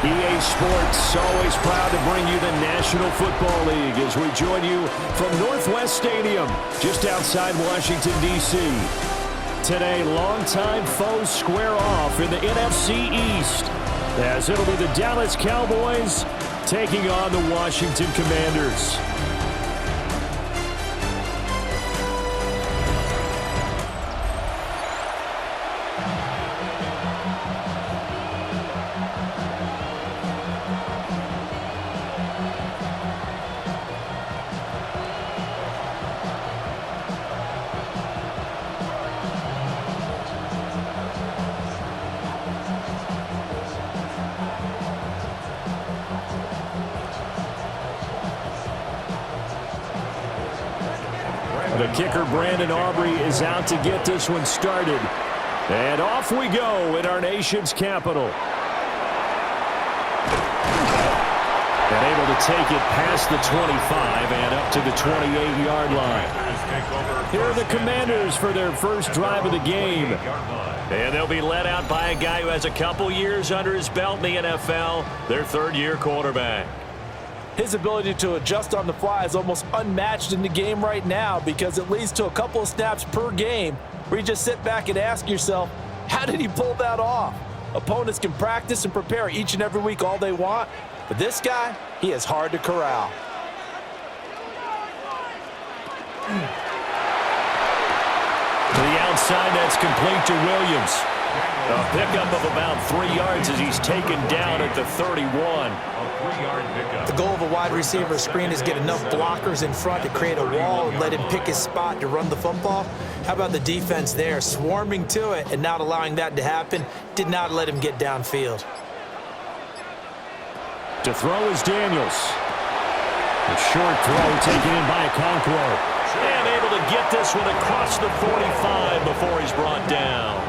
EA Sports, always proud to bring you the National Football League as we join you from Northwest Stadium, just outside Washington, D.C. Today, longtime foes square off in the NFC East, as it'll be the Dallas Cowboys taking on the Washington Commanders. The kicker, Brandon Aubrey, is out to get this one started. And off we go in our nation's capital. And able to take it past the 25 and up to the 28-yard line. Here are the Commanders for their first drive of the game. And they'll be led out by a guy who has a couple years under his belt in the NFL, their third-year quarterback. His ability to adjust on the fly is almost unmatched in the game right now because it leads to a couple of snaps per game where you just sit back and ask yourself, how did he pull that off? Opponents can practice and prepare each and every week all they want, but this guy, he is hard to corral. To the outside, that's complete to Williams. A pickup of about 3 yards as he's taken down at the 31. The goal of a wide receiver screen is get enough blockers in front to create a wall and let him pick his spot to run the football. How about the defense there, swarming to it and not allowing that to happen, did not let him get downfield. To throw is Daniels. A short throw taken in by Okonkwo. And able to get this one across the 45 before he's brought down.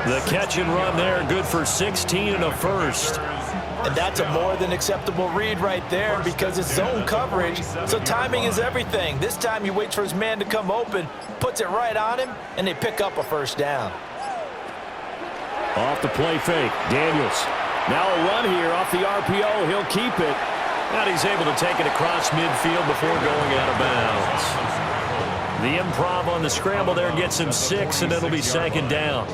The catch and run there, good for 16 and a first. And that's a more than acceptable read right there because it's zone coverage, so timing is everything. This time he waits for his man to come open, puts it right on him, and they pick up a first down. Off the play fake, Daniels. Now a run here off the RPO. He'll keep it. And he's able to take it across midfield before going out of bounds. The improv on the scramble there gets him 6, and it'll be second down.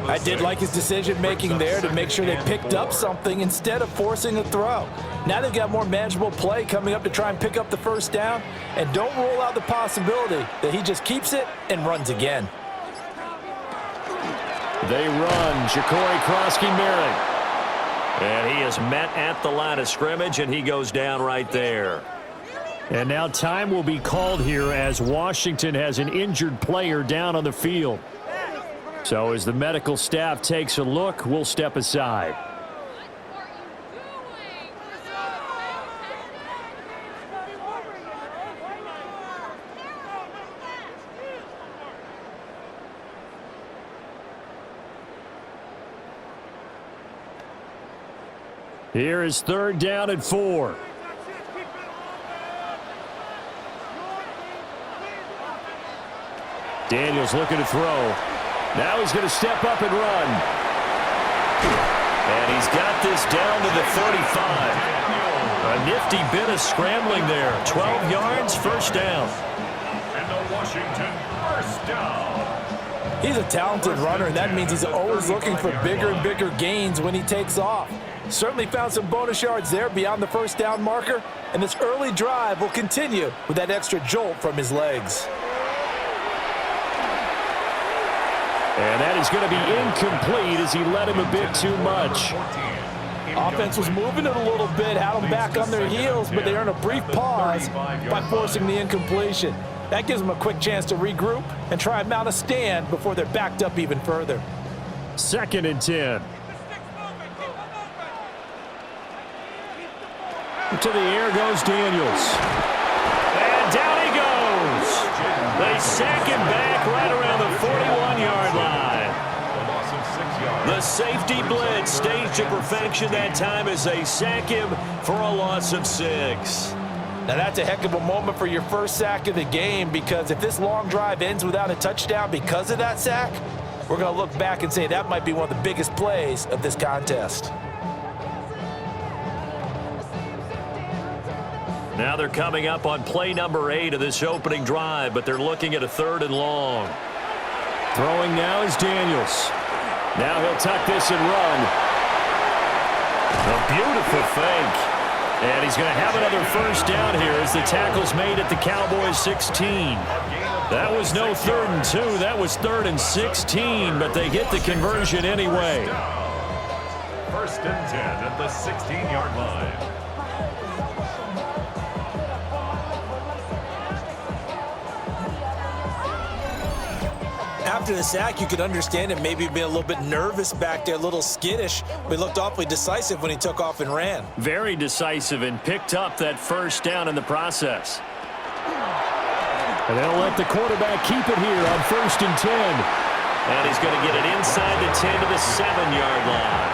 I did like his decision-making there to make sure they picked up something instead of forcing a throw. Now they've got more manageable play coming up to try and pick up the first down, and don't rule out the possibility that he just keeps it and runs again. They run. Ja'Cory Krosky-Merritt. And he is met at the line of scrimmage, and he goes down right there. And now time will be called here as Washington has an injured player down on the field. So as the medical staff takes a look, we'll step aside. Here is third down and 4. Daniels looking to throw. Now he's going to step up and run. And he's got this down to the 35. A nifty bit of scrambling there. 12 yards, first down. And the Washington first down. He's a talented runner, and that means he's always looking for bigger and bigger gains when he takes off. Certainly found some bonus yards there beyond the first down marker, and this early drive will continue with that extra jolt from his legs. And that is going to be incomplete as he led him a bit too much. Offense was moving it a little bit, had them back on their heels, but they earned a brief pause by forcing the incompletion. That gives them a quick chance to regroup and try and mount a stand before they're backed up even further. Second and 10. To the air goes Daniels. And down he goes. They sack him back right around the 41-yard line. The safety blitz staged to perfection that time as they sack him for a loss of 6. Now that's a heck of a moment for your first sack of the game, because if this long drive ends without a touchdown because of that sack, we're going to look back and say that might be one of the biggest plays of this contest. Now they're coming up on play number 8 of this opening drive, but they're looking at a 3rd and long. Throwing now is Daniels. Now he'll tuck this and run. A beautiful fake. And he's going to have another first down here as the tackle's made at the Cowboys 16. That was no 3rd and 2. That was 3rd and 16, but they get the conversion anyway. First and 10 at the 16-yard line. After the sack, you could understand him maybe being a little bit nervous back there, a little skittish, but he looked awfully decisive when he took off and ran. Very decisive and picked up that first down in the process. And they'll let the quarterback keep it here on 1st and 10. And he's going to get it inside the 10 to the 7-yard line.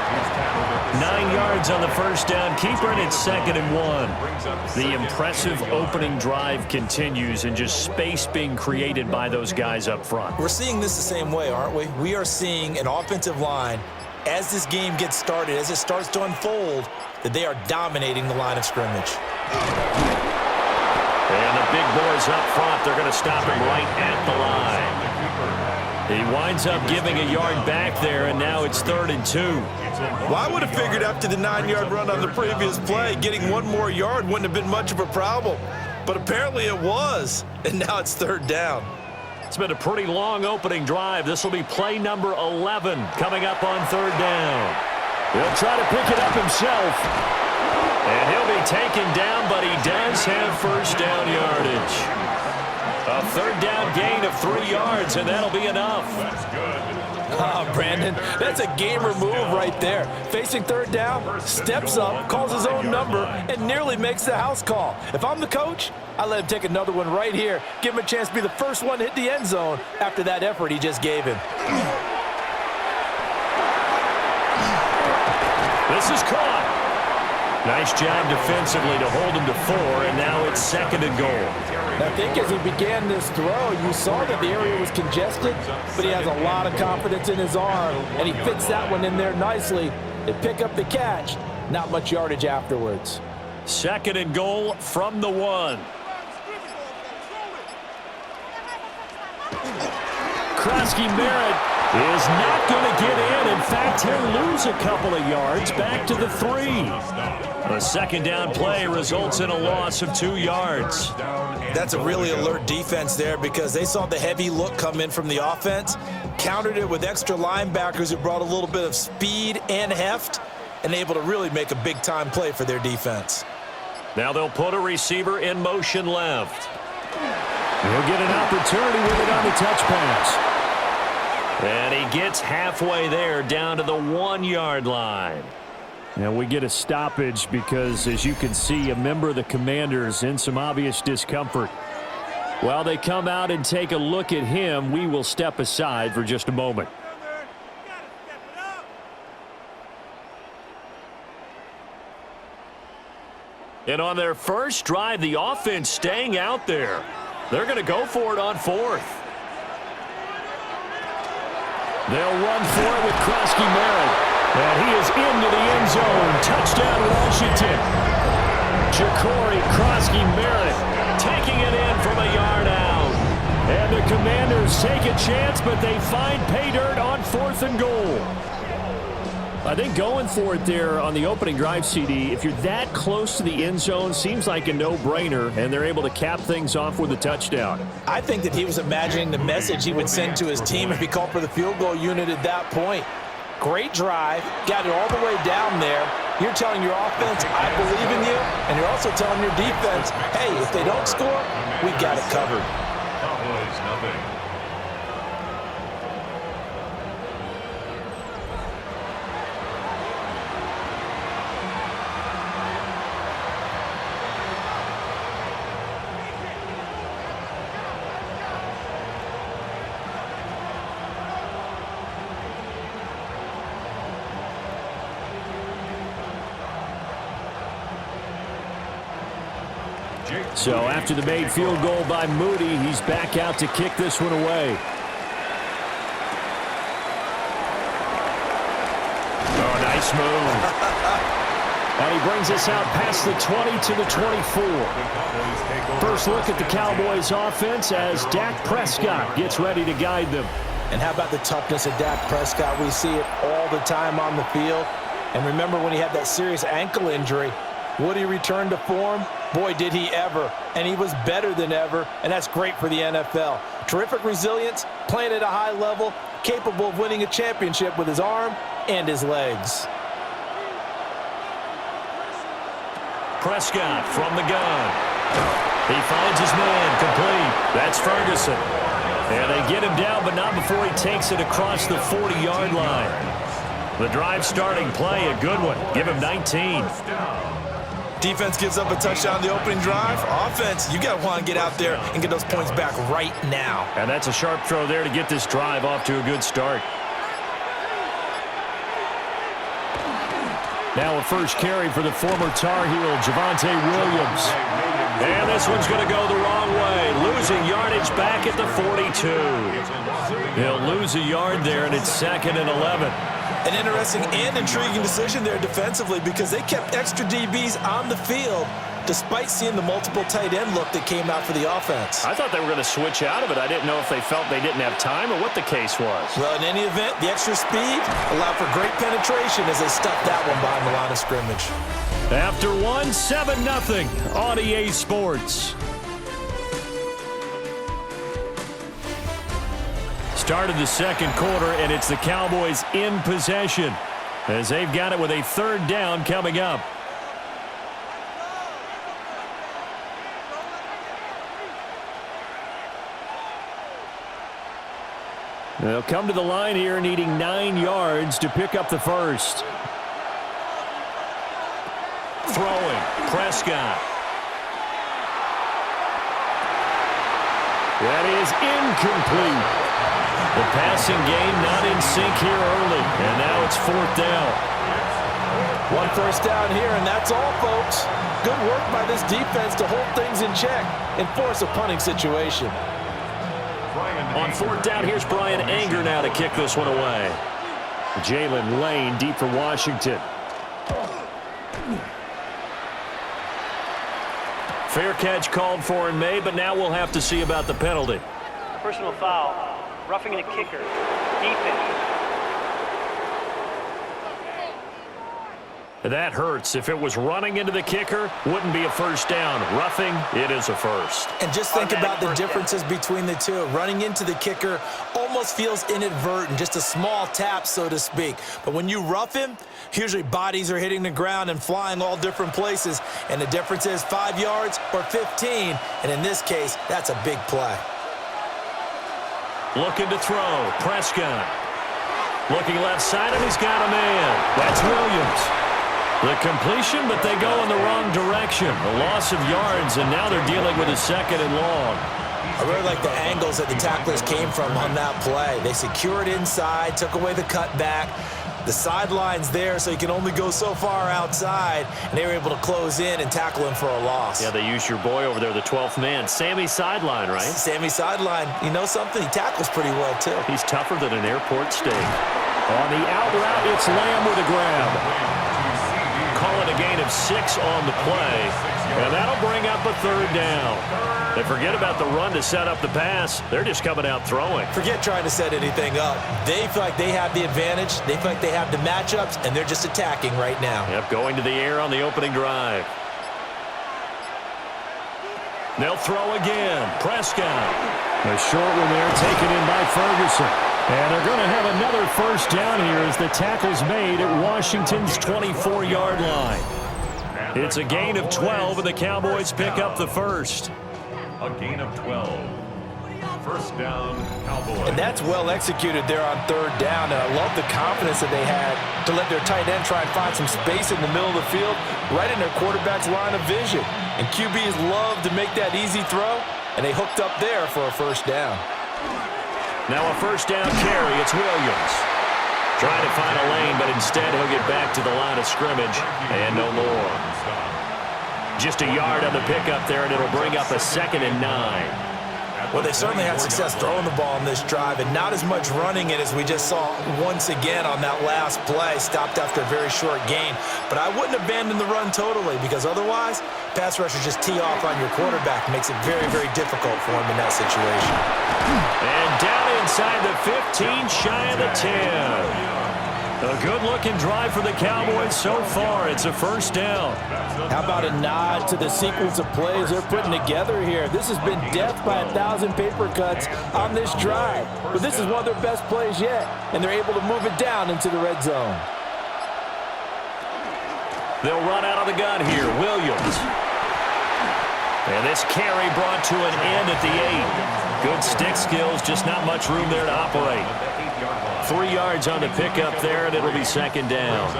9 yards on the first down keeper, and it's 2nd and 1. The impressive opening drive continues, and just space being created by those guys up front. We're seeing this the same way, aren't we? We are seeing an offensive line, as this game gets started, as it starts to unfold, that they are dominating the line of scrimmage. And the big boys up front, they're going to stop him right at the line. He winds up giving a yard back there, and now it's 3rd and 2. Well, I would have figured after the 9-yard run on the previous play, getting 1 more yard wouldn't have been much of a problem. But apparently it was, and now it's 3rd down. It's been a pretty long opening drive. This will be play number 11 coming up on 3rd down. He'll try to pick it up himself. And he'll be taken down, but he does have first down yardage. A 3rd down gain of 3 yards, and that'll be enough. That's good. Oh, Brandon, that's a gamer move right there. Facing 3rd down, steps up, calls his own number, and nearly makes the house call. If I'm the coach, I let him take another one right here. Give him a chance to be the first one to hit the end zone after that effort he just gave him. This is caught. Nice job defensively to hold him to 4, and now it's 2nd and goal. I think as he began this throw, you saw that the area was congested, but he has a lot of confidence in his arm, and he fits that one in there nicely. They pick up the catch, not much yardage afterwards. 2nd and goal from the 1. Krosky-Merritt is not going to get in. In fact, he'll lose a couple of yards back to the 3. A 2nd down play results in a loss of 2 yards. That's a really alert defense there because they saw the heavy look come in from the offense, countered it with extra linebackers who brought a little bit of speed and heft, and able to really make a big-time play for their defense. Now they'll put a receiver in motion left. He'll get an opportunity with it on the touch pass. And he gets halfway there down to the 1-yard line. And we get a stoppage because, as you can see, a member of the Commanders in some obvious discomfort. While they come out and take a look at him, we will step aside for just a moment. And on their first drive, the offense staying out there. They're going to go for it on 4th. They'll run for it with Krosky-Merritt. And he is into the end zone. Touchdown, Washington. Ja'Cory Krosky-Merritt taking it in from a yard out. And the Commanders take a chance, but they find pay dirt on 4th and goal. I think going for it there on the opening drive, CD, if you're that close to the end zone, seems like a no-brainer, and they're able to cap things off with a touchdown. I think that he was imagining the message he would send to his team if he called for the field goal unit at that point. Great drive, got it all the way down there. You're telling your offense, I believe in you, and you're also telling your defense, hey, if they don't score, we've got it covered. Cowboys, nothing. So after the made field goal by Moody, he's back out to kick this one away. Oh, nice move. And he brings us out past the 20 to the 24. First look at the Cowboys offense as Dak Prescott gets ready to guide them. And how about the toughness of Dak Prescott? We see it all the time on the field. And remember when he had that serious ankle injury, would he return to form? Boy, did he ever. And he was better than ever, and that's great for the NFL. Terrific resilience, playing at a high level, capable of winning a championship with his arm and his legs. Prescott from the gun. He finds his man complete. That's Ferguson. And they get him down, but not before he takes it across the 40-yard line. The drive starting play, a good one. Give him 19. Defense gives up a touchdown the opening drive. Offense, you got to want to get out there and get those points back right now. And that's a sharp throw there to get this drive off to a good start. Now a first carry for the former Tar Heel, Javonte Williams. And this one's going to go the wrong way. Losing yardage back at the 42. He'll lose a yard there, and it's 2nd and 11. An interesting and intriguing decision there defensively because they kept extra DBs on the field despite seeing the multiple tight end look that came out for the offense. I thought they were going to switch out of it. I didn't know if they felt they didn't have time or what the case was. Well, in any event, the extra speed allowed for great penetration as they stuffed that one behind the line of scrimmage. After 7-0 on EA Sports. Started the second quarter, and it's the Cowboys in possession as they've got it with a 3rd down coming up. They'll come to the line here needing 9 yards to pick up the first. Throwing, Prescott. That is incomplete. The passing game not in sync here early, and now it's 4th down. 1 first down here, and that's all, folks. Good work by this defense to hold things in check and force a punting situation. On 4th down, here's Brian Anger now to kick this one away. Jalen Lane deep for Washington. Fair catch called for and made, but now we'll have to see about the penalty. Personal foul, roughing the kicker, defense. That hurts. If it was running into the kicker, wouldn't be a first down. Roughing, it is a first. And just think about the differences between the two. Running into the kicker almost feels inadvertent, just a small tap, so to speak. But when you rough him, usually bodies are hitting the ground and flying all different places. And the difference is 5 yards or 15. And in this case, that's a big play. Looking to throw. Prescott. Looking left side, and he's got a man. That's Williams. The completion, but they go in the wrong direction. A loss of yards, and now they're dealing with a 2nd and long. I really like the angles that the tacklers came from on that play. They secured inside, took away the cutback. The sideline's there, so you can only go so far outside, and they were able to close in and tackle him for a loss. Yeah, they used your boy over there, the 12th man. Sammy Sideline, right? Sammy Sideline. You know something? He tackles pretty well, too. He's tougher than an airport steak. On the out route, it's Lamb with a grab. Call it a gain of 6 on the play, and that'll bring up a 3rd down. They forget about the run to set up the pass. They're just coming out throwing. Forget trying to set anything up. They feel like they have the advantage. They feel like they have the matchups, and they're just attacking right now. Yep, going to the air on the opening drive. They'll throw again. Prescott. A short one there taken in by Ferguson. And they're going to have another first down here as the tackle's made at Washington's 24-yard line. It's a gain of 12, and the Cowboys pick up the first. A gain of 12. First down, Cowboys. And that's well executed there on 3rd down. And I love the confidence that they had to let their tight end try and find some space in the middle of the field, right in their quarterback's line of vision. And QBs love to make that easy throw, and they hooked up there for a first down. Now a first down carry. It's Williams. Trying to find a lane, but instead he'll get back to the line of scrimmage and no more. Just a yard on the pickup there, and it'll bring up a 2nd and 9. Well, they certainly had success throwing the ball on this drive and not as much running it as we just saw once again on that last play. Stopped after a very short gain. But I wouldn't abandon the run totally because otherwise, pass rushers just tee off on your quarterback. Makes it very, very difficult for him in that situation. And down inside the 15, shy of the 10. A good-looking drive for the Cowboys so far. It's a first down. How about a nod to the sequence of plays they're putting together here? This has been death by 1,000 paper cuts on this drive. But this is one of their best plays yet, and they're able to move it down into the red zone. They'll run out of the gun here. Williams. And this carry brought to an end at the 8. Good stick skills, just not much room there to operate. 3 yards on the pickup there, and it'll be second down.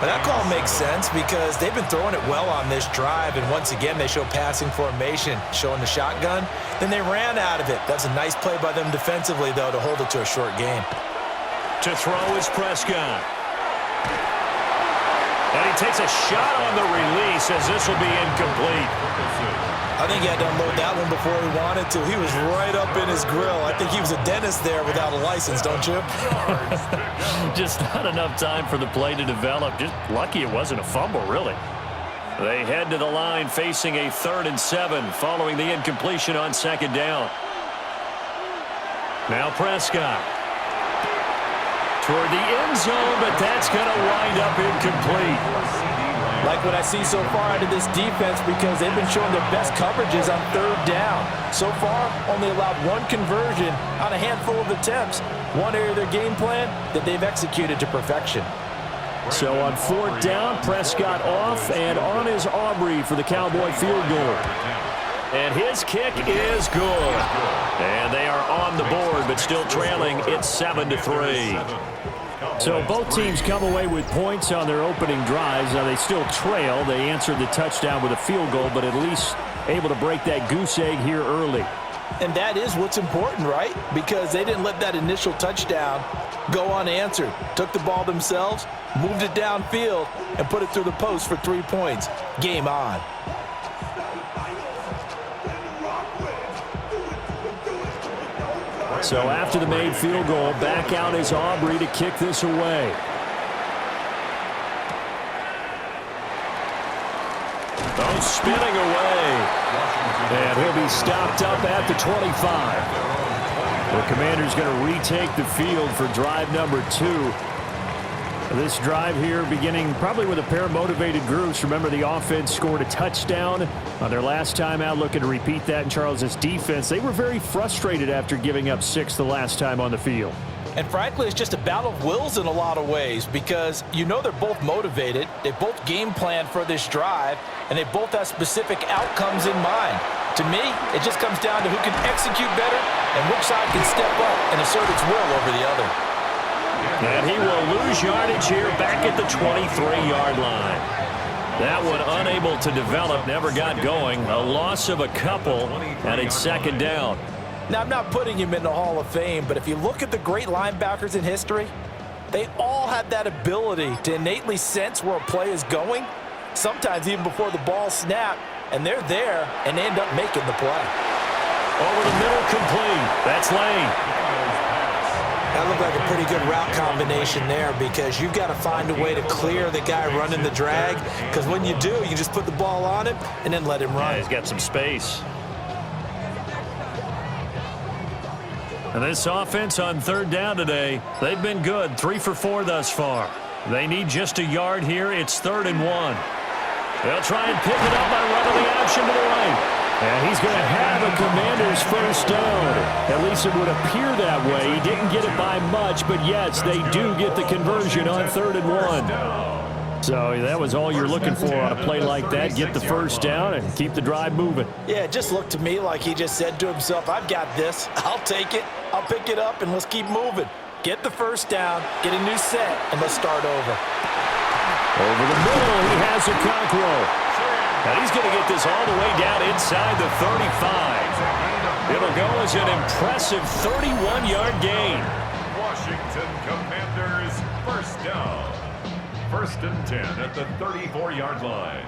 But that call makes sense because they've been throwing it well on this drive, and once again they show passing formation, showing the shotgun. Then they ran out of it. That's a nice play by them defensively, though, to hold it to a short gain. To throw is Prescott. And he takes a shot on the release as this will be incomplete. I think he had to unload that one before he wanted to. He was right up in his grill. I think he was a dentist there without a license, don't you? Just not enough time for the play to develop. Just lucky it wasn't a fumble, really. They head to the line facing a 3rd and 7 following the incompletion on second down. Now Prescott. Toward the end zone, but that's going to wind up incomplete. Like what I see so far out of this defense because they've been showing their best coverages on 3rd down. So far, only allowed 1 conversion on a handful of attempts. One area of their game plan that they've executed to perfection. So on 4th down, Prescott off, and on is Aubrey for the Cowboy field goal. And his kick is good. And they are on the board, but still trailing. It's 7-3. So both teams come away with points on their opening drives. Now they still trail. They answered the touchdown with a field goal, but at least able to break that goose egg here early. And that is what's important, right? Because they didn't let that initial touchdown go unanswered. Took the ball themselves, moved it downfield, and put it through the post for 3 points. Game on. So after the made field goal, back out is Aubrey to kick this away. Oh, spinning away. And he'll be stopped up at the 25. The Commander's going to retake the field for drive number 2. This drive here beginning probably with a pair of motivated groups. Remember, the offense scored a touchdown on their last time out, looking to repeat that in Charles's defense. They were very frustrated after giving up 6 the last time on the field. And frankly, it's just a battle of wills in a lot of ways because you know they're both motivated. They both game plan for this drive, and they both have specific outcomes in mind. To me, it just comes down to who can execute better and which side can step up and assert its will over the other. And he will lose yardage here back at the 23-yard line. That one unable to develop, never got going. A loss of a couple, and it's second down. Now, I'm not putting him in the Hall of Fame, but if you look at the great linebackers in history, they all have that ability to innately sense where a play is going, sometimes even before the ball snapped, and they're there and they end up making the play. Over the middle, complete. That's Lane. That looked like a pretty good route combination there because you've got to find a way to clear the guy running the drag because when you do, you just put the ball on him and then let him run. Yeah, he's got some space. And this offense on 3rd down today, they've been good. 3 for 4 thus far. They need just a yard here. It's 3rd and 1. They'll try and pick it up by running the option to the right. And he's going to have a Commander's first down. At least it would appear that way. He didn't get it by much, but yes, they do get the conversion on 3rd and 1. So that was all you're looking for on a play like that. Get the first down and keep the drive moving. Yeah, it just looked to me like he just said to himself, I've got this. I'll take it. I'll pick it up, and let's keep moving. Get the first down, get a new set, and let's start over. Over the middle, he has a Cockrell. And he's going to get this all the way down inside the 35. It'll go as an impressive 31-yard gain. Washington Commanders first down. 1st and 10 at the 34-yard line.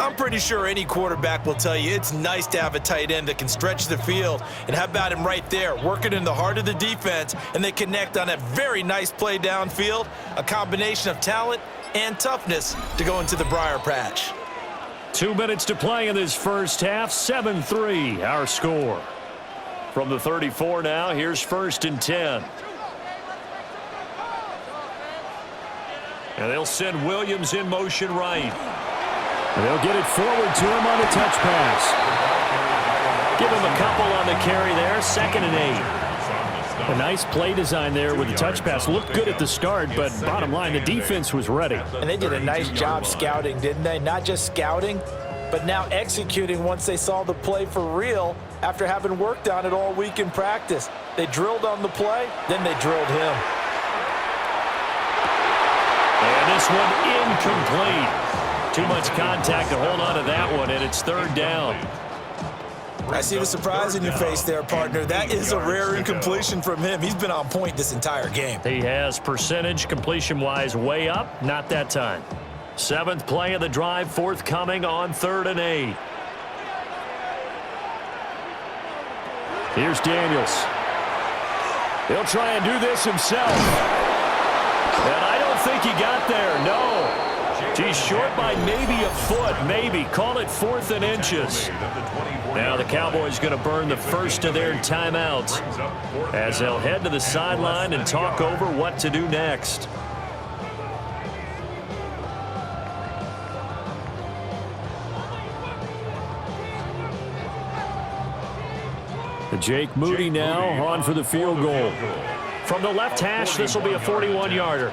I'm pretty sure any quarterback will tell you it's nice to have a tight end that can stretch the field. And how about him right there, working in the heart of the defense, and they connect on a very nice play downfield, a combination of talent and toughness to go into the briar patch. 2 minutes to play in this first half. 7-3 our score. From the 34 now, here's 1st and 10. And they'll send Williams in motion right. And they'll get it forward to him on a touch pass. Give him a couple on the carry there. 2nd and 8. A nice play design there with the touch pass. Looked good at the start, but bottom line, the defense was ready. And they did a nice job scouting, didn't they? Not just scouting, but now executing once they saw the play for real after having worked on it all week in practice. They drilled on the play, then they drilled him. And this one incomplete. Too much contact to hold on to that one, and it's 3rd down. I see the surprise in your face there, partner. That is a rare incompletion from him. He's been on point this entire game. He has percentage completion-wise way up, not that time. 7th play of the drive forthcoming on 3rd and 8. Here's Daniels. He'll try and do this himself. And I don't think he got there, no. He's short by maybe a foot, maybe. Call it 4th and inches. Now the Cowboys going to burn the first of their timeouts as they'll head to the sideline and talk over what to do next. Jake Moody now on for the field goal. From the left hash, this will be a 41-yarder.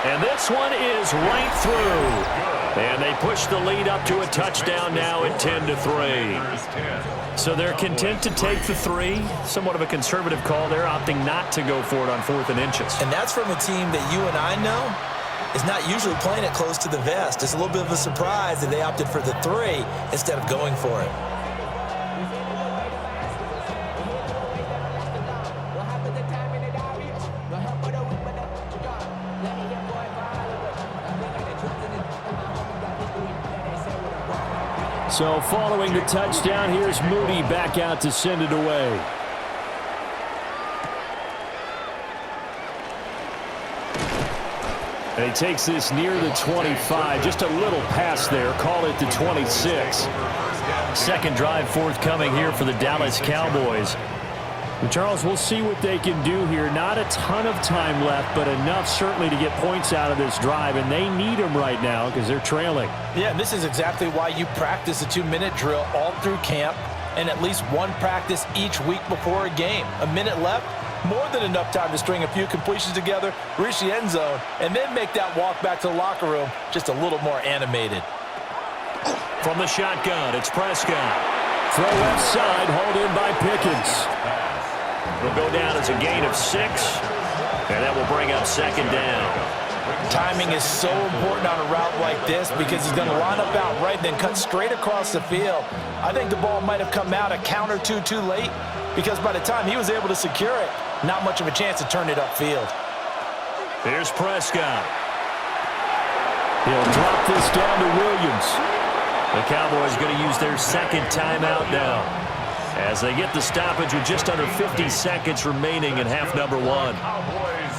And this one is right through. And they push the lead up to a touchdown now at 10-3. So they're content to take the 3. Somewhat of a conservative call there, opting not to go for it on 4th and inches. And that's from a team that you and I know is not usually playing it close to the vest. It's a little bit of a surprise that they opted for the 3 instead of going for it. So following the touchdown, here's Moody back out to send it away. And he takes this near the 25. Just a little pass there. Call it the 26. 2nd drive forthcoming here for the Dallas Cowboys. And Charles, we'll see what they can do here. Not a ton of time left, but enough certainly to get points out of this drive. And they need them right now because they're trailing. Yeah, and this is exactly why you practice a 2-minute drill all through camp and at least one practice each week before a game. A minute left, more than enough time to string a few completions together, reach the end zone, and then make that walk back to the locker room just a little more animated. From the shotgun, it's Prescott. Throw left side, hauled in by Pickens. It'll go down as a gain of 6, and that will bring up 2nd down. Timing is so important on a route like this because he's going to line up out right, then cut straight across the field. I think the ball might have come out a count or two too late because by the time he was able to secure it, not much of a chance to turn it upfield. Here's Prescott. He'll drop this down to Williams. The Cowboys going to use their 2nd timeout now as they get the stoppage with just under 50 seconds remaining in half number 1.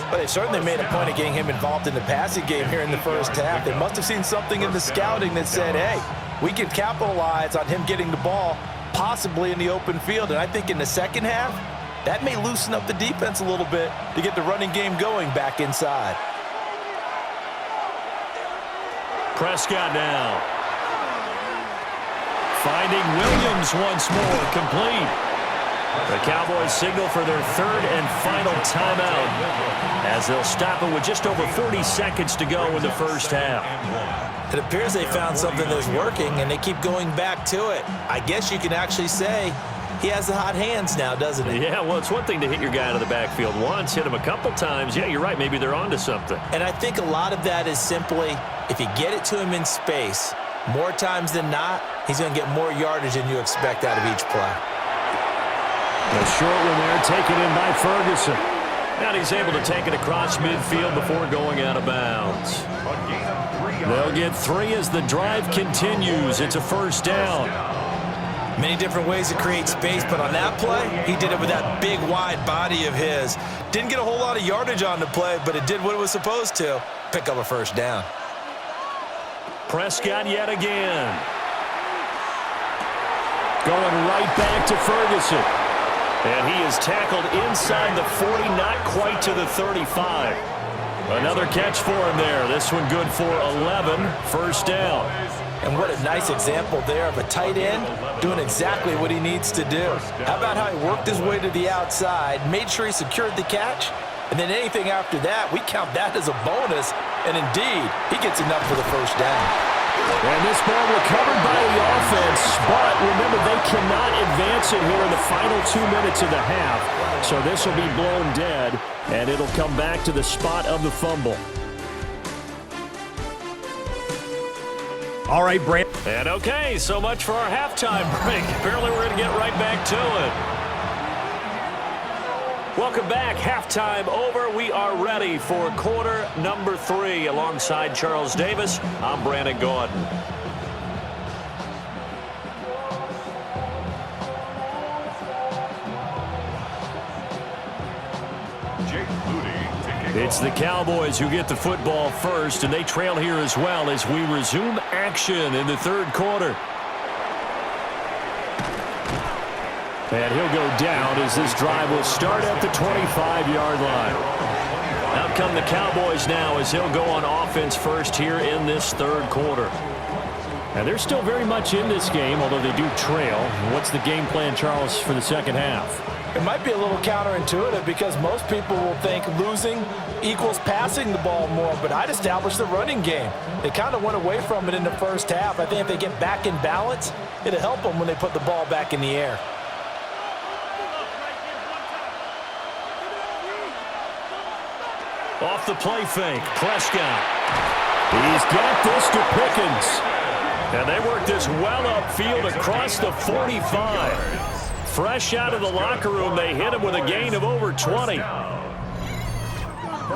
But they certainly made a point of getting him involved in the passing game here in the first half. They must have seen something in the scouting that said, hey, we can capitalize on him getting the ball possibly in the open field. And I think in the second half, that may loosen up the defense a little bit to get the running game going back inside. Prescott now. Finding Williams once more, complete. The Cowboys signal for their 3rd and final timeout as they'll stop it with just over 40 seconds to go in the first half. It appears they found something that's working, and they keep going back to it. I guess you can actually say he has the hot hands now, doesn't he? Yeah, well, it's one thing to hit your guy out of the backfield once, hit him a couple times. Yeah, you're right. Maybe they're onto something. And I think a lot of that is simply if you get it to him in space, more times than not, he's going to get more yardage than you expect out of each play. A short one there taken in by Ferguson. And he's able to take it across midfield before going out of bounds. They'll get 3 as the drive continues. It's a first down. Many different ways to create space, but on that play, he did it with that big, wide body of his. Didn't get a whole lot of yardage on the play, but it did what it was supposed to. Pick up a first down. Prescott yet again. Going right back to Ferguson. And he is tackled inside the 40, not quite to the 35. Another catch for him there. This one good for 11, first down. And what a nice example there of a tight end doing exactly what he needs to do. How about how he worked his way to the outside, made sure he secured the catch, and then anything after that, we count that as a bonus. And indeed, he gets enough for the first down. And this ball recovered by the offense, but remember, they cannot advance it here in the final 2 minutes of the half. So this will be blown dead, and it'll come back to the spot of the fumble. All right, Brand. And okay, so much for our halftime break. Apparently we're going to get right back to it. Welcome back. Halftime over. We are ready for quarter number 3. Alongside Charles Davis, I'm Brandon Gordon. It's the Cowboys who get the football first, and they trail here as well as we resume action in the third quarter. And he'll go down as this drive will start at the 25-yard line. Out come the Cowboys now as he'll go on offense first here in this third quarter. And they're still very much in this game, although they do trail. What's the game plan, Charles, for the second half? It might be a little counterintuitive because most people will think losing equals passing the ball more, but I'd establish the running game. They kind of went away from it in the first half. I think if they get back in balance, it'll help them when they put the ball back in the air. Off the play fake, Prescott. He's got this to Pickens. And they work this well upfield across the 45. Fresh out of the locker room, they hit him with a gain of over 20.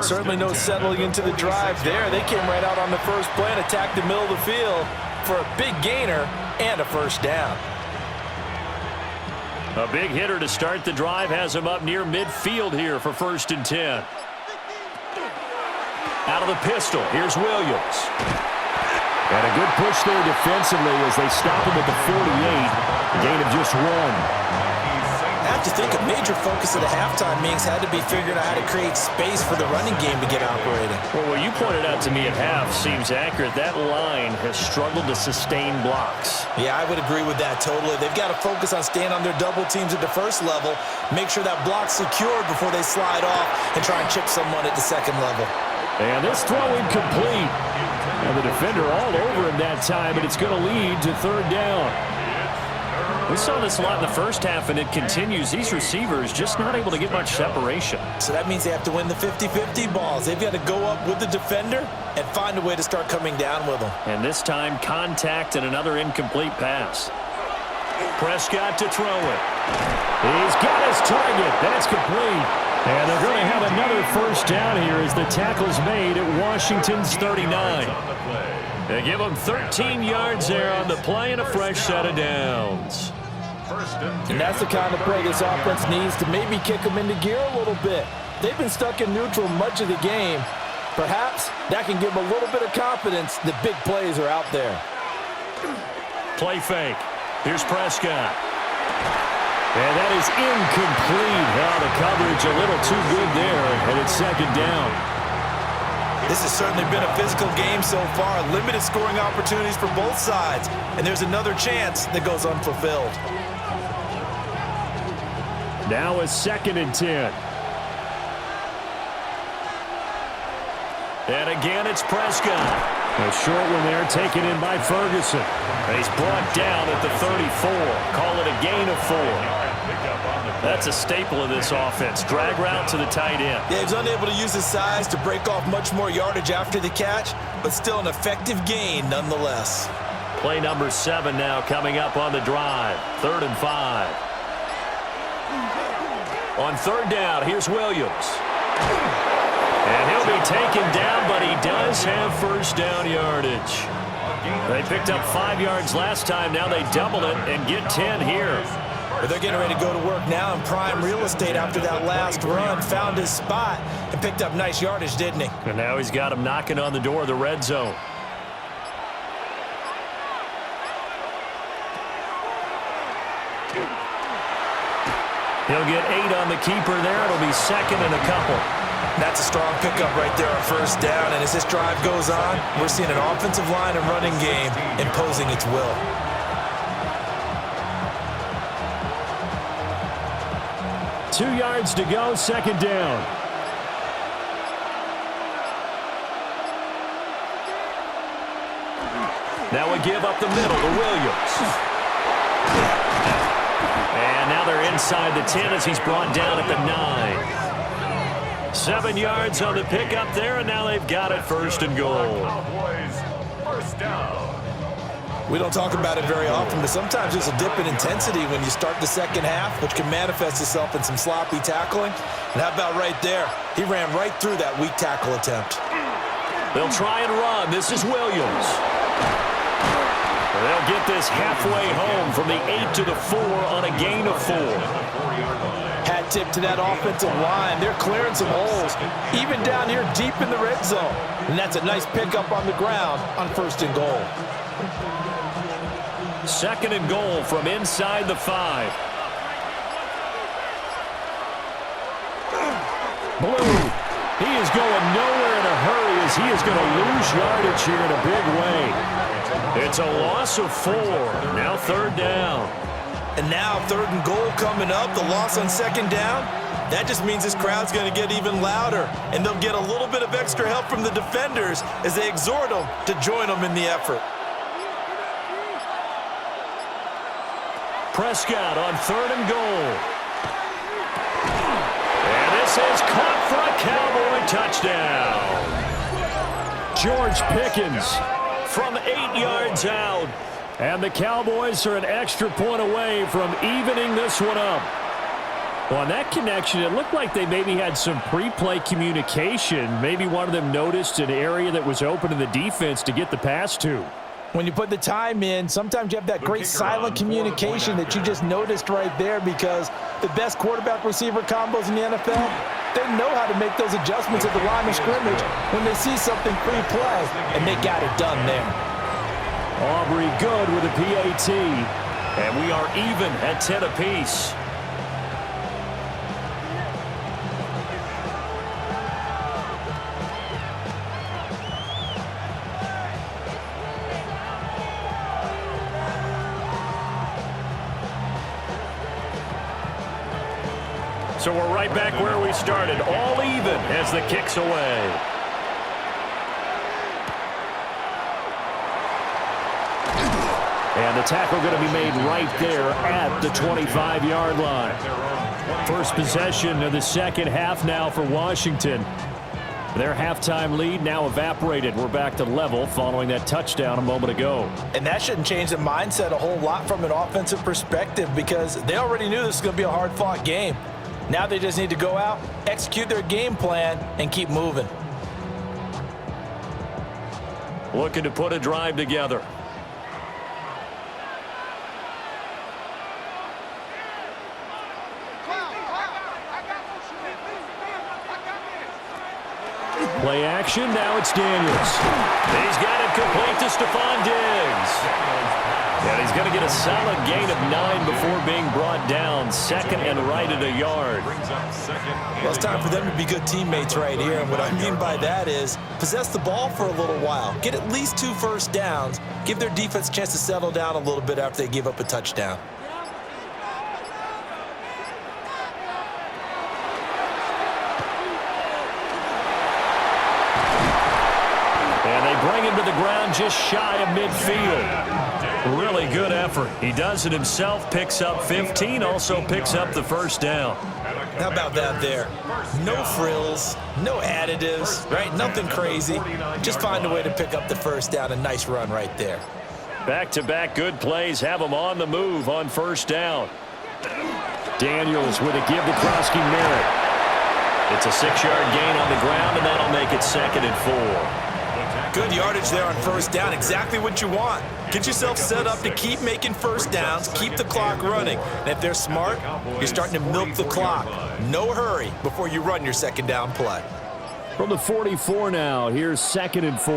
Certainly no settling into the drive there. They came right out on the first play and attacked the middle of the field for a big gainer and a first down. A big hitter to start the drive has him up near midfield here for 1st and 10. Out of the pistol, here's Williams. And a good push there defensively as they stop him at the 48. A gain of just 1. I have to think a major focus of the halftime meetings had to be figuring out how to create space for the running game to get operating. Well, what you pointed out to me at half seems accurate. That line has struggled to sustain blocks. Yeah, I would agree with that totally. They've got to focus on staying on their double teams at the first level, make sure that block's secured before they slide off and try and chip someone at the second level. And this throw incomplete. And the defender all over him that time, and it's going to lead to 3rd down. We saw this a lot in the first half, and it continues. These receivers just not able to get much separation. So that means they have to win the 50-50 balls. They've got to go up with the defender and find a way to start coming down with them. And this time, contact and another incomplete pass. Prescott to throw it. He's got his target. That's complete. And they're going to have another first down here as the tackle's made at Washington's 39. They give them 13 yards there on the play and a fresh set of downs. And that's the kind of play this offense needs to maybe kick them into gear a little bit. They've been stuck in neutral much of the game. Perhaps that can give them a little bit of confidence that big plays are out there. Play fake. Here's Prescott. And that is incomplete. Now the coverage a little too good there, and it's 2nd down. This has certainly been a physical game so far. Limited scoring opportunities for both sides. And there's another chance that goes unfulfilled. Now a 2nd and 10. And again, it's Prescott. A short one there taken in by Ferguson. He's brought down at the 34. Call it a gain of 4. That's a staple of this offense. Drag route to the tight end. Yeah, he's unable to use his size to break off much more yardage after the catch, but still an effective gain nonetheless. Play number 7 now coming up on the drive. 3rd and 5. On 3rd down, here's Williams. And he'll be taken down, but he does have first down yardage. They picked up 5 yards last time. Now they double it and get 10 here. But they're getting ready to go to work now in prime real estate after that last run. Found his spot and picked up nice yardage, didn't he? And now he's got him knocking on the door of the red zone. He'll get 8 on the keeper there. It'll be second and a couple. That's a strong pickup right there on first down. And as this drive goes on, we're seeing an offensive line and running game imposing its will. Two yards to go, second down. Now we give up the middle to Williams. And now they're inside the 10 as he's brought down at the 9. 7 yards on the pickup there, and now they've got it first and goal. Cowboys, first down. We don't talk about it very often, but sometimes there's a dip in intensity when you start the second half, which can manifest itself in some sloppy tackling. And how about right there? He ran right through that weak tackle attempt. They'll try and run. This is Williams. They'll get this halfway home from the 8 to the 4 on a gain of 4. Hat tip to that offensive line. They're clearing some holes, even down here deep in the red zone. And that's a nice pickup on the ground on first and goal. Second and goal from inside the 5. Blue. He is going nowhere in a hurry as he is going to lose yardage here in a big way. It's a loss of 4. Now third down. And now third and goal coming up. The loss on second down. That just means this crowd's going to get even louder. And they'll get a little bit of extra help from the defenders as they exhort them to join them in the effort. Prescott on third and goal. And this is caught for a Cowboy touchdown. George Pickens from 8 yards out. And the Cowboys are an extra point away from evening this one up. Well, on that connection, it looked like they maybe had some pre-play communication. Maybe one of them noticed an area that was open in the defense to get the pass to. When you put the time in, sometimes you have that great silent communication that you just noticed right there, because the best quarterback-receiver combos in the NFL, they know how to make those adjustments at the line of scrimmage when they see something pre-play, and they got it done there. Aubrey good with a PAT, and we are even at 10 apiece. So we're right back where we started, all even as the kick's away. And the tackle going to be made right there at the 25-yard line. First possession of the second half now for Washington. Their halftime lead now evaporated. We're back to level following that touchdown a moment ago. And that shouldn't change the mindset a whole lot from an offensive perspective, because they already knew this was going to be a hard-fought game. Now they just need to go out, execute their game plan, and keep moving. Looking to put a drive together. Play action, now it's Daniels. He's got it complete to Stephon Diggs. And he's going to get a solid gain of 9 before being brought down. Second and right at a yard. Well, it's time for them to be good teammates right here. And what I mean by that is possess the ball for a little while. Get at least 2 first downs. Give their defense a chance to settle down a little bit after they give up a touchdown. And they bring him to the ground just shy of midfield. Really good effort. He does it himself, picks up 15, also picks up the first down. How about that there? No frills, no additives, right? Nothing crazy. Just find a way to pick up the first down. A nice run right there. Back-to-back good plays have him on the move on first down. Daniels with a give to Krosky Merritt. It's a 6-yard gain on the ground, and that'll make it 2nd and 4. Good yardage there on first down. Exactly what you want. Get yourself set up to keep making first downs, keep the clock running. And if they're smart, you're starting to milk the clock. No hurry before you run your second down play. From the 44 now, here's 2nd and 4.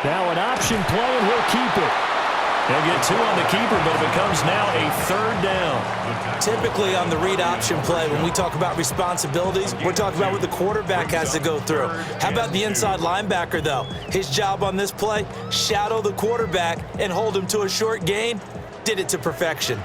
Now an option play, and he'll keep it. He'll get 2 on the keeper, but it becomes now a 3rd down. Typically on the read option play, when we talk about responsibilities, we're talking about what the quarterback has to go through. How about the inside linebacker, though? His job on this play, shadow the quarterback and hold him to a short gain. Did it to perfection.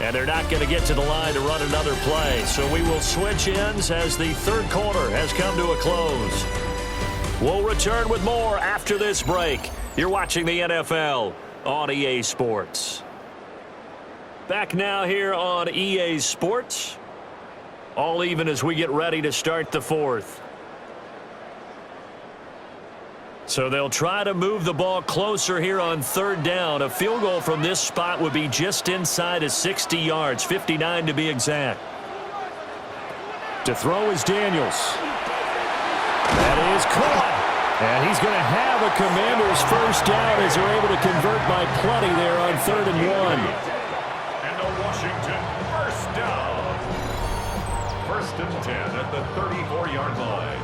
And they're not going to get to the line to run another play. So we will switch ends as the 3rd quarter has come to a close. We'll return with more after this break. You're watching the NFL on EA Sports. Back now here on EA Sports. All even as we get ready to start the 4th. So they'll try to move the ball closer here on 3rd down. A field goal from this spot would be just inside of 60 yards, 59 to be exact. To throw is Daniels. That is caught. And he's going to have a Commanders first down as they're able to convert by plenty there on 3rd and 1. And a Washington first down. 1st and 10 at the 34-yard line.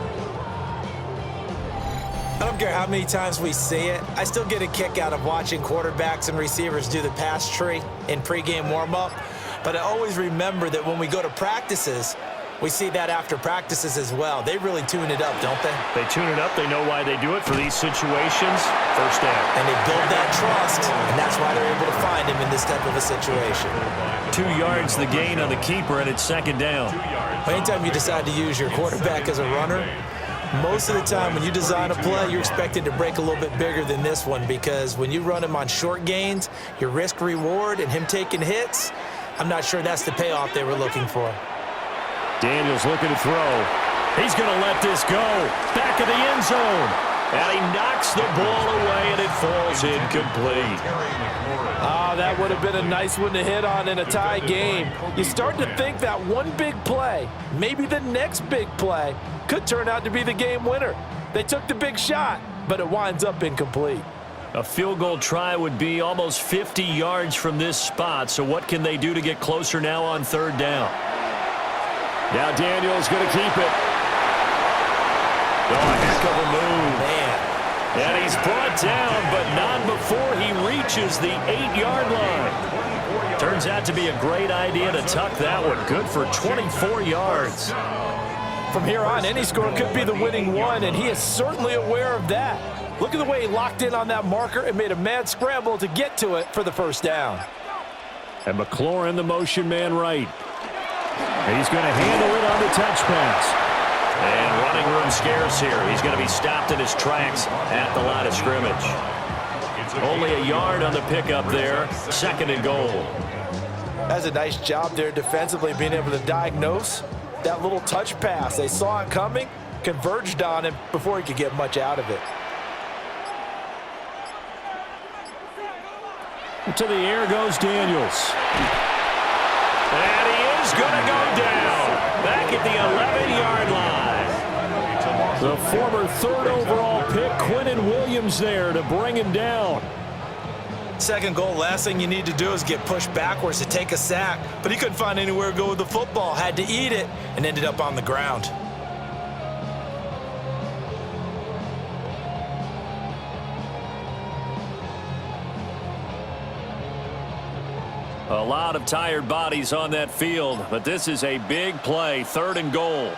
I don't care how many times we see it. I still get a kick out of watching quarterbacks and receivers do the pass tree in pregame warm-up. But I always remember that when we go to practices, we see that after practices as well. They really tune it up, don't they? They tune it up. They know why they do it for these situations. First down. And they build that trust, and that's why they're able to find him in this type of a situation. 2 yards the gain on the keeper, and it's 2nd down. Anytime you decide to use your quarterback as a runner, most of the time when you design a play, you're expected to break a little bit bigger than this one, because when you run him on short gains, your risk-reward and him taking hits, I'm not sure that's the payoff they were looking for. Daniels looking to throw. He's going to let this go. Back of the end zone. And he knocks the ball away, and it falls incomplete. That would have been a nice one to hit on in a tie game. You start to think that one big play, maybe the next big play, could turn out to be the game winner. They took the big shot, but it winds up incomplete. A field goal try would be almost 50 yards from this spot, so what can they do to get closer now on 3rd down? Now Daniels going to keep it. Oh, a heck of a move. Man. And he's brought down, but not before he reaches the 8-yard line. Turns out to be a great idea to tuck that one. Good for 24 yards. From here on, any score could be the winning one, and he is certainly aware of that. Look at the way he locked in on that marker and made a mad scramble to get to it for the first down. And McLaurin, the motion man right. He's going to handle it on the touch pass. And running room scarce here. He's going to be stopped in his tracks at the line of scrimmage. Only a yard on the pickup there. 2nd and goal. That's a nice job there defensively, being able to diagnose that little touch pass. They saw it coming, converged on him before he could get much out of it. To the air goes Daniels. And he is going to go down. Back at the 11-yard line. The former 3rd overall pick, Quinnen Williams, there to bring him down. 2nd goal, last thing you need to do is get pushed backwards to take a sack. But he couldn't find anywhere to go with the football. Had to eat it and ended up on the ground. A lot of tired bodies on that field, but this is a big play, 3rd and goal.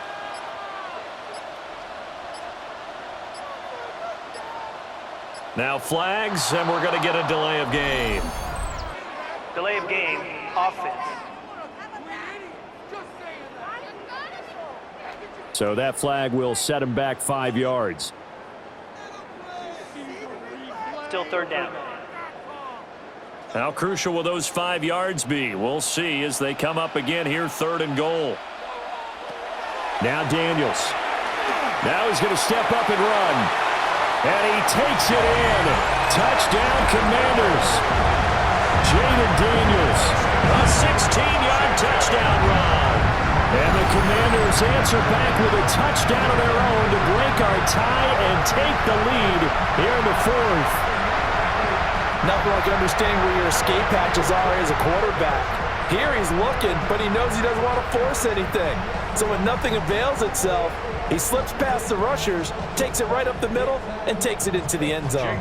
Now flags, and we're going to get a delay of game. Delay of game, offense. So that flag will set him back 5 yards. Still 3rd down. How crucial will those 5 yards be? We'll see as they come up again here, 3rd and goal. Now Daniels. Now he's going to step up and run. And he takes it in. Touchdown, Commanders. Jaden Daniels, a 16-yard touchdown run. And the Commanders answer back with a touchdown of their own to break our tie and take the lead here in the fourth. Nothing like understanding where your escape hatches are as a quarterback. Here he's looking, but he knows he doesn't want to force anything. So when nothing avails itself, he slips past the rushers, takes it right up the middle, and takes it into the end zone.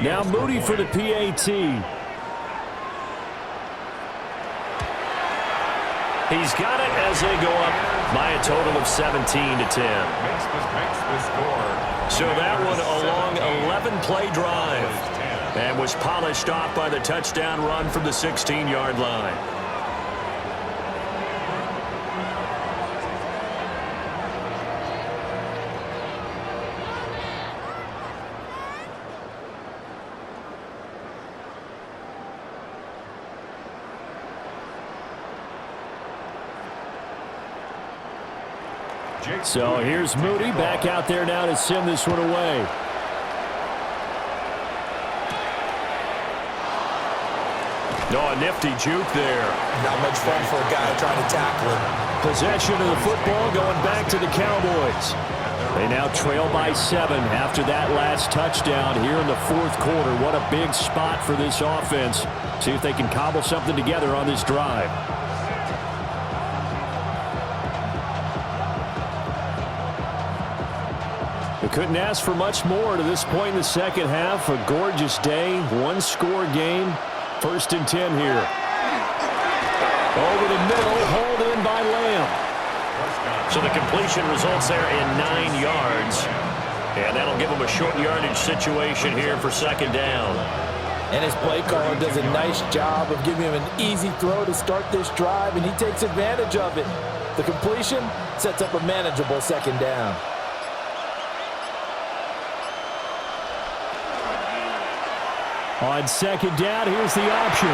Now Moody for the PAT. He's got it as they go up by a total of 17-10. So that one a long 11-play drive and was polished off by the touchdown run from the 16-yard line. So here's Moody back out there now to send this one away. Oh, a nifty juke there. Not much fun for a guy trying to tackle him. Possession of the football going back to the Cowboys. They now trail by 7 after that last touchdown here in the fourth quarter. What a big spot for this offense. See if they can cobble something together on this drive. We couldn't ask for much more to this point in the second half. A gorgeous day, one-score game. 1st and 10 here. Over the middle, hauled in by Lamb. So the completion results there in 9 yards. And that'll give them a short yardage situation here for 2nd down. And his play caller does a nice job of giving him an easy throw to start this drive, and he takes advantage of it. The completion sets up a manageable 2nd down. On 2nd down, here's the option.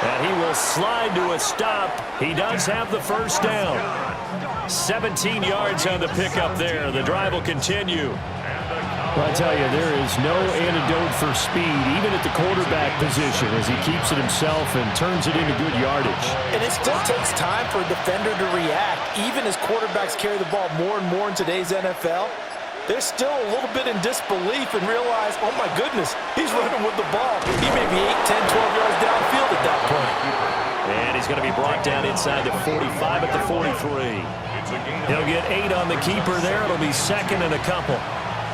And he will slide to a stop. He does have the 1st down. 17 yards on the pickup there. The drive will continue. Well, I tell you, there is no antidote for speed, even at the quarterback position, as he keeps it himself and turns it into good yardage. And it still takes time for a defender to react. Even as quarterbacks carry the ball more and more in today's NFL, they're still a little bit in disbelief and realize, oh my goodness, he's running with the ball. He may be 8, 10, 12 yards downfield at that point. And he's going to be brought down inside the 45 at the 43. He'll get 8 on the keeper there. It'll be 2nd and a couple.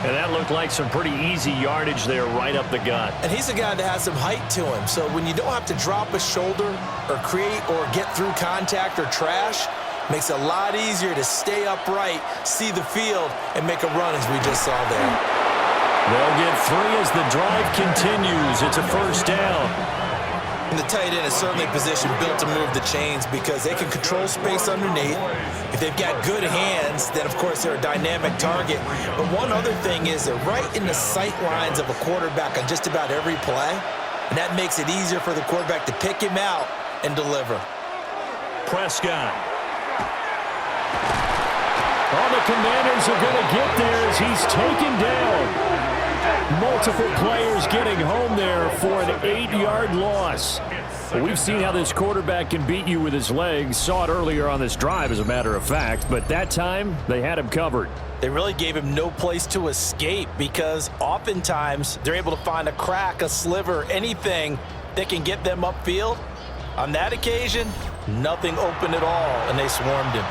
And that looked like some pretty easy yardage there right up the gut. And he's a guy that has some height to him. So when you don't have to drop a shoulder or create or get through contact or trash, makes it a lot easier to stay upright, see the field, and make a run as we just saw there. They'll get 3 as the drive continues. It's a 1st down. And the tight end is certainly positioned built to move the chains because they can control space underneath. If they've got good hands, then of course they're a dynamic target. But one other thing is they're right in the sight lines of a quarterback on just about every play. And that makes it easier for the quarterback to pick him out and deliver. Prescott. All the Commanders are going to get there as he's taken down. Multiple players getting home there for an 8-yard loss. Well, we've seen how this quarterback can beat you with his legs. Saw it earlier on this drive, as a matter of fact. But that time, they had him covered. They really gave him no place to escape because oftentimes they're able to find a crack, a sliver, anything that can get them upfield. On that occasion, nothing open at all, and they swarmed him.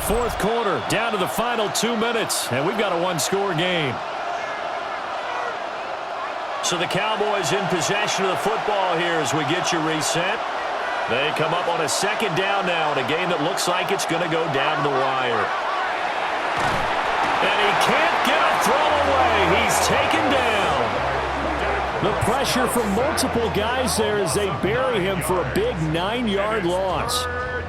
Fourth quarter, down to the final 2 minutes, and we've got a one-score game. So the Cowboys in possession of the football here as we get you reset. They come up on a 2nd down now in a game that looks like it's going to go down the wire. And he can't get a throw away. He's taken down. The pressure from multiple guys there as they bury him for a big 9-yard loss.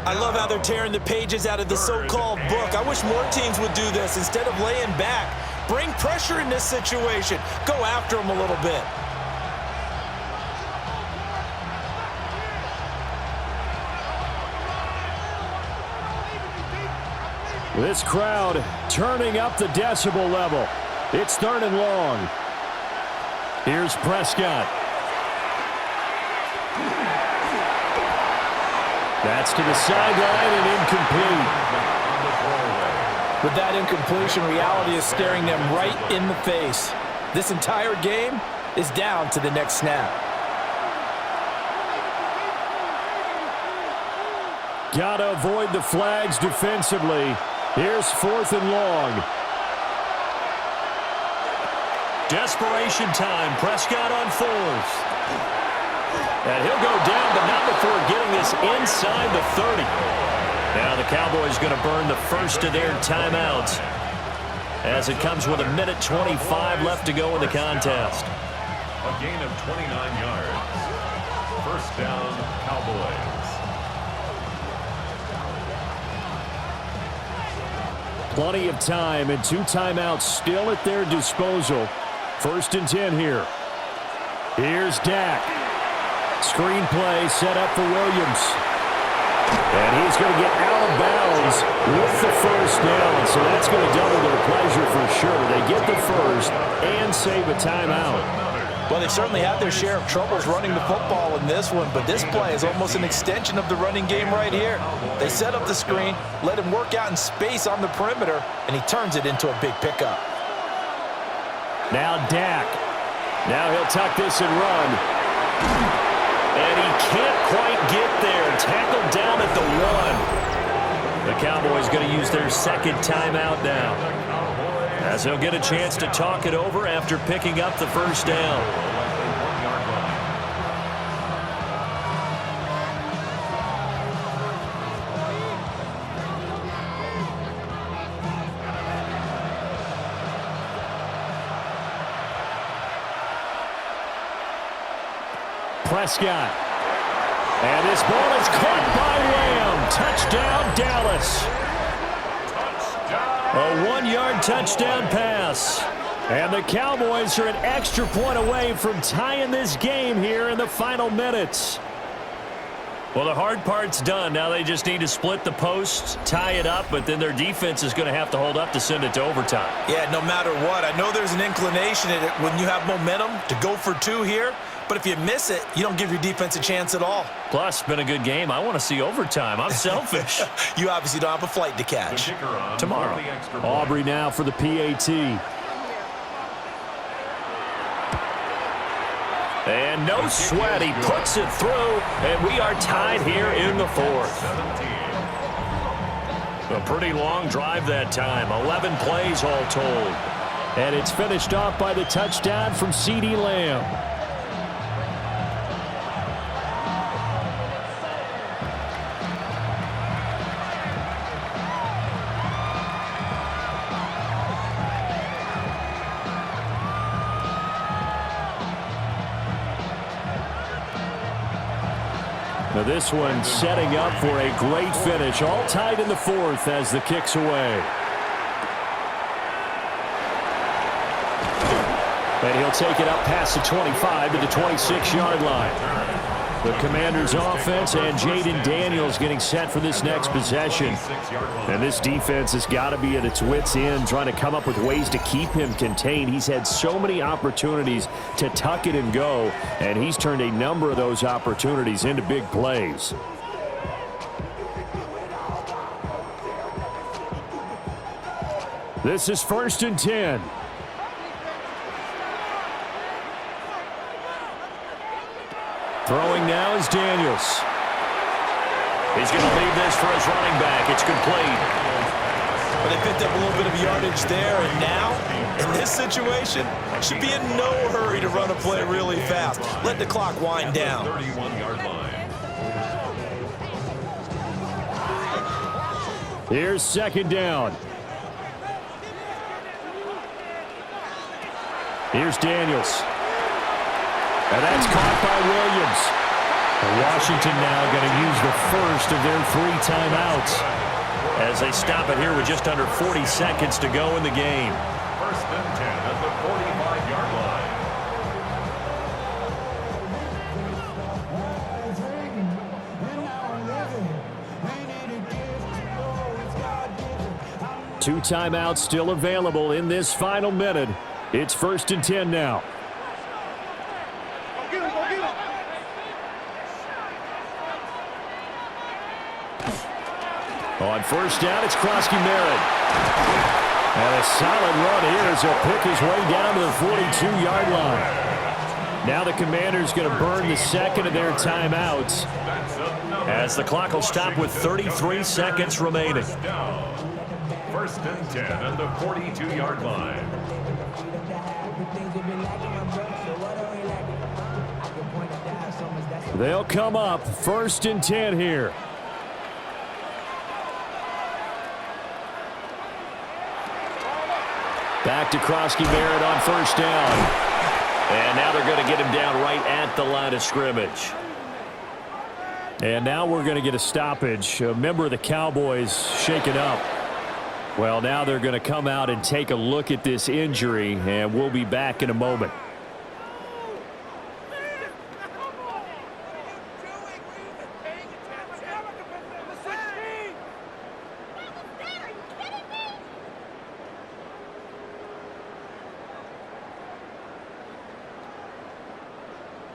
I love how they're tearing the pages out of the so-called book. I wish more teams would do this instead of laying back. Bring pressure in this situation. Go after them a little bit. This crowd turning up the decibel level. It's 3rd and long. Here's Prescott. That's to the sideline and incomplete. With that incompletion, reality is staring them right in the face. This entire game is down to the next snap. Gotta avoid the flags defensively. Here's 4th and long. Desperation time. Prescott on 4th. And he'll go down, but not before getting this inside the 30. Now the Cowboys going to burn the first of their timeouts as it comes with 1:25 left to go in the contest. A gain of 29 yards. First down, Cowboys. Plenty of time and 2 timeouts still at their disposal. 1st and 10 here. Here's Dak. Screen play set up for Williams. And he's going to get out of bounds with the first down. So that's going to double their pleasure for sure. They get the first and save a timeout. Well, they certainly had their share of troubles running the football in this one, but this play is almost an extension of the running game right here. They set up the screen, let him work out in space on the perimeter, and he turns it into a big pickup. Now Dak. Now he'll tuck this and run. And he can't quite get there. Tackled down at the 1. The Cowboys going to use their 2nd timeout now, as they'll get a chance to talk it over after picking up the first down. Prescott. And this ball is caught by Lamb. Touchdown, Dallas. A 1-yard touchdown pass. And the Cowboys are an extra point away from tying this game here in the final minutes. Well, the hard part's done. Now they just need to split the posts, tie it up, but then their defense is going to have to hold up to send it to overtime. Yeah, no matter what. I know there's an inclination in it when you have momentum to go for 2 here, but if you miss it, you don't give your defense a chance at all. Plus, it's been a good game. I want to see overtime. I'm selfish. You obviously don't have a flight to catch. Tomorrow. Aubrey now for the PAT. And no sweat, he puts it through, and we are tied here in the 4th. A pretty long drive that time, 11 plays all told. And it's finished off by the touchdown from CeeDee Lamb. Now this one setting up for a great finish. All tied in the 4th as the kick's away. And he'll take it up past the 25 to the 26-yard line. The Commanders' offense and Jaden Daniels getting set for this next possession. And this defense has got to be at its wits' end, trying to come up with ways to keep him contained. He's had so many opportunities to tuck it and go, and he's turned a number of those opportunities into big plays. This is 1st and 10. Throwing now is Daniels. He's going to leave this for his running back. It's complete. But they picked up a little bit of yardage there, and now, in this situation, should be in no hurry to run a play really fast. Let the clock wind down. 31-yard line. Here's 2nd down. Here's Daniels. And that's caught by Williams. Washington now going to use the first of their 3 timeouts as they stop it here with just under 40 seconds to go in the game. First and 10 at the 45-yard line. 2 timeouts still available in this final minute. It's first and 10 now. On first down, it's Krosky-Merritt. And a solid run here as he'll pick his way down to the 42-yard line. Now the Commanders going to burn the second of their timeouts, as the clock will stop with 33 seconds remaining. First and 10 at the 42-yard line. They'll come up first and 10 here. Back to Krosky-Merritt on first down. And now they're going to get him down right at the line of scrimmage. And now we're going to get a stoppage. A member of the Cowboys shaken up. Well, now they're going to come out and take a look at this injury, and we'll be back in a moment.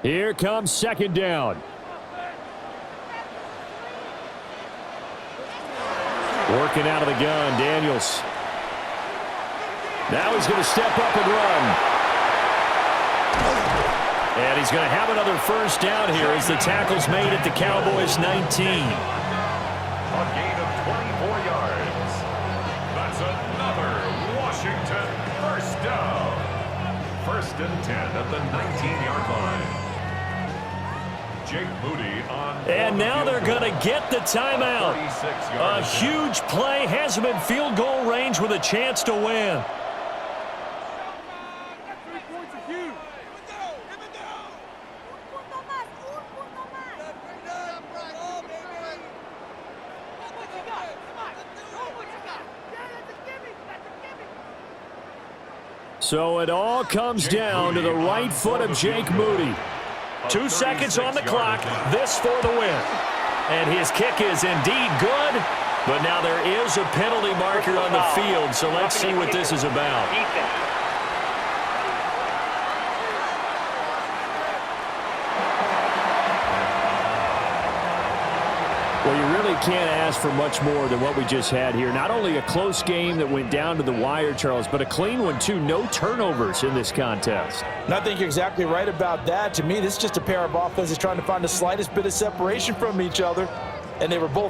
Here comes second down. Working out of the gun, Daniels. Now he's going to step up and run. And he's going to have another first down here as the tackle's made at the Cowboys 19. A gain of 24 yards. That's another Washington first down. First and 10 at the 19-yard line. Jake Moody on. And now they're going to get the timeout. A huge play has him in field goal range with a chance to win. So it all comes down to the right foot of Jake Moody. 2 seconds on the clock. This for the win. And his kick is indeed good. But now there is a penalty marker on the field, so let's see what this is about. Well, you really can't ask for much more than what we just had here. Not only a close game that went down to the wire, Charles, but a clean one, too. No turnovers in this contest. And I think you're exactly right about that. To me, this is just a pair of offenses trying to find the slightest bit of separation from each other, and they were both